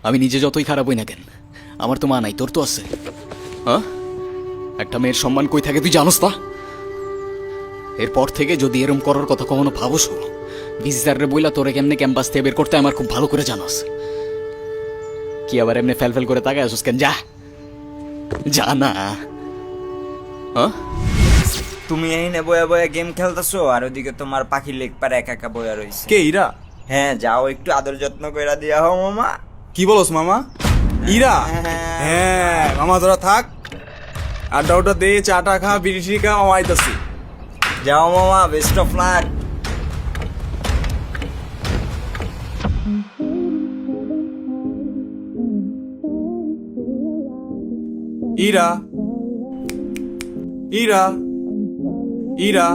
আমি নিজে যতই খারাপ হই না কেন, আমার তো মা নাই, তোর তো আছে। হ্যাঁ, একটা মেয়ের সম্মান কই থাকে তুই জানোস তা? এরপর থেকে যদি এরম করার কথা কখনো ভাবস, ভিজিটারে বইলা তোরে কেমনে ক্যাম্পাস থেকে বের করতে আমার খুব ভালো করে জানাস। কি আবার এমনি ফেল করে তাকায় আসুস কেন? যা যা না। হ্যাঁ, তুমি এই নে বয়া বয়া গেম খেলতেছো, আর ওদিকে তোমার পাখি লেগ পারে একা একা বয়া রইছে। কে ইরা? হ্যাঁ, যাও একটু আদর যত্ন কইরা দিয়া হও মামা। কি বলস মামা? ইরা? হ্যাঁ মামা তোরা থাক, আড্ডা উড্ডা দে, চাটা খা, বিড়ি টিড়ি খা, মামা আইতাছি। যাও মামা, best of luck. Ira, Ira, Ira.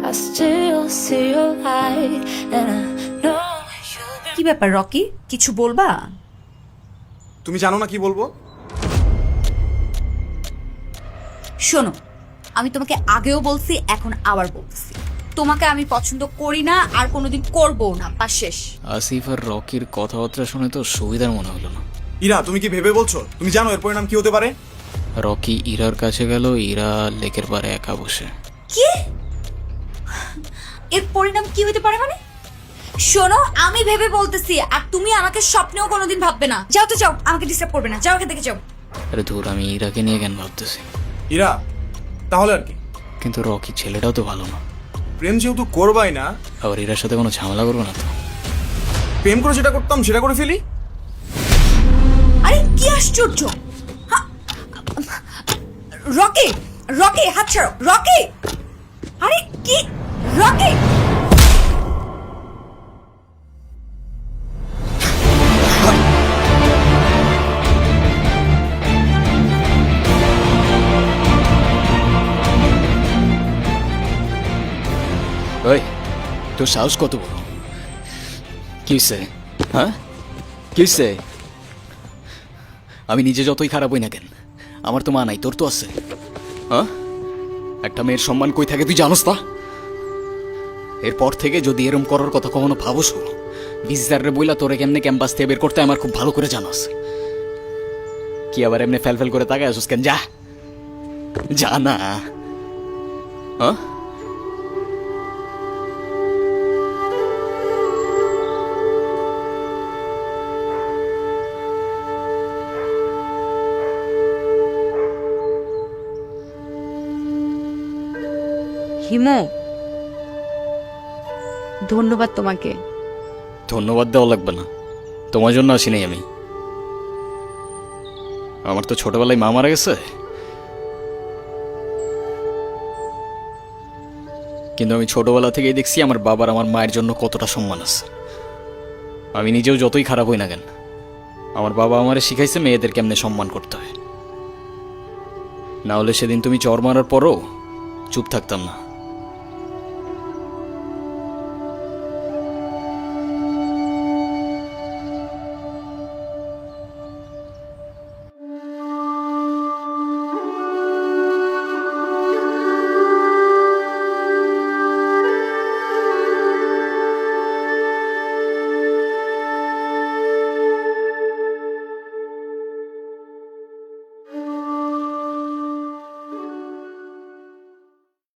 I still see your light, and I know you've been. কি ব্যাপার রকি, কিছু বলবা? তুমি জানো না কি বলবো? শোনো, আমি তোমাকে আগেও বলছি, এখন আবার বলছি, তোমাকে আমি পছন্দ করি না আর কোনোদিন করবো না, বা শেষ। আসিফ আর রকির কথাবার্তা শুনে তো সুবিধার মনে হলো না। ইরা, তুমি কি ভেবে বলছো? তুমি জানো এর পরিণাম কি হতে পারে? রকি ইরার কাছে গেল, ইরা লেকের পারে একা বসে। কি? এর পরিণাম কি হতে পারে মানে? শোনো, আমি ভেবে বলতেছি, আর তুমি আমাকে স্বপ্নেও কোনোদিন ভাববে না। যাও তো যাও, আমাকে ডিস্টার্ব করবে না, যাও এখান থেকে যাও। আরে ধুর, আমি ইরাকে নিয়ে কেন ভাবতেছি? ইরা, তাহলে আর কি? কিন্তু রকি ছেলেটাও তো ভালো না। প্রেম যেহেতু করবাই না, আবার ইরার সাথে কোনো ঝামেলা করবো না তো? প্রেম করে যেটা করতাম সেটা করে ফেলি। আরে কি আশ্চর্য! হা, রকি, রকি হাত ছাড়ো, রকি! আরে কি রকি! ওই, তোর সাহস কত বড়? কি হইছে? হ্যাঁ, কি হইছে? আমি নিজে যতই খারাপ হই না কেন, আমার তো মা নাই, তোর তো আছে। হ্যাঁ, একটা মেয়ের সম্মান কই থাকে তুই জানোস তা? এরপর থেকে যদি এরম করার কথা কখনো ভাবস, ভিজিটারে বইলা তোরে কেমনে ক্যাম্পাস থেকে বের করতে আমার খুব ভালো করে জানাস। কি আবার এমনি ফেল করে তাকায় আসুস কেন? যা যা না। হ্যাঁ, হিমু, ধন্যবাদ তোমাকে। ধন্যবাদ দেওয়া লাগবে না, তোমার জন্য আসি নাই আমি। আমার তো ছোটবেলায় মা মারা গেছে, কিন্তু আমি ছোটবেলা থেকেই দেখছি আমার বাবার আমার মায়ের জন্য কতটা সম্মান আছে। আমি নিজেও যতই খারাপ হই না কেন, আমার বাবা আমারে শিখাইছে মেয়েদের কেমনে সম্মান করতে হয়। না হলে সেদিন তুমি চর মারার পরও চুপ থাকতাম না।